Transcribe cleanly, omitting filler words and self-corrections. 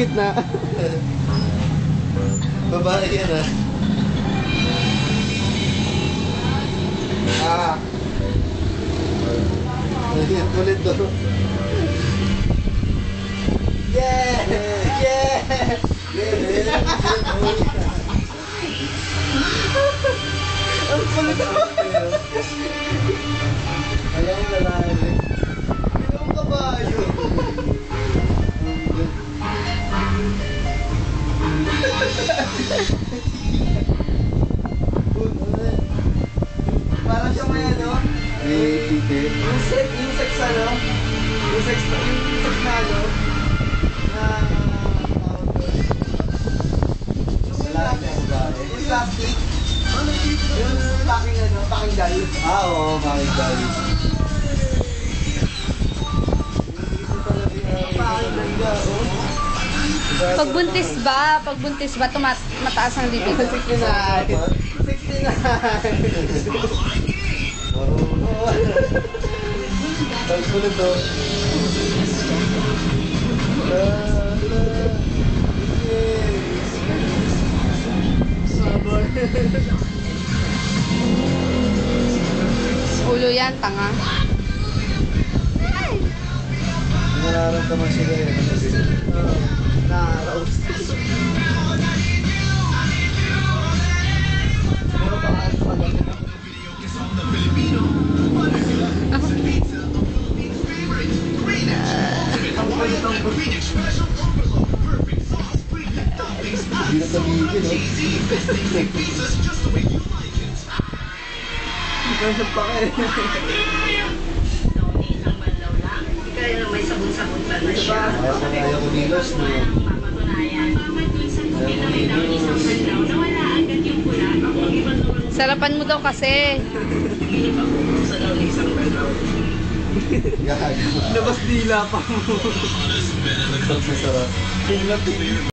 gitna. Babae yan ah. Kulit to. Yeah! Yeah! Ang kulit mo. Alam mo lalaki. Hindi mo kabayo. Parang siya may ano? May titi. Yung sex ano? Yung sex na ano? Na tawag doon. Lalaki ang babae. Yung plastic. Yung packing ano? Packing doll. Ah, oo, bakit dahil? Packing ganda, oh. Pagbuntis ba, mataas ang libido. 69. 69. Ang kulit to. Sabon. Ulo yan, tanga. Nararamdaman sila eh. Nakaka-roast. Pero baka pag-ano. Ang kulit ang buti. Hindi na tumigil, no? Ganyan pa kayo. May sabon-sabon pa na siya. Ayaw ko nilos, no? Sarapan mo daw kasi. Gahan. Labas dila pa mo. Ang sarap.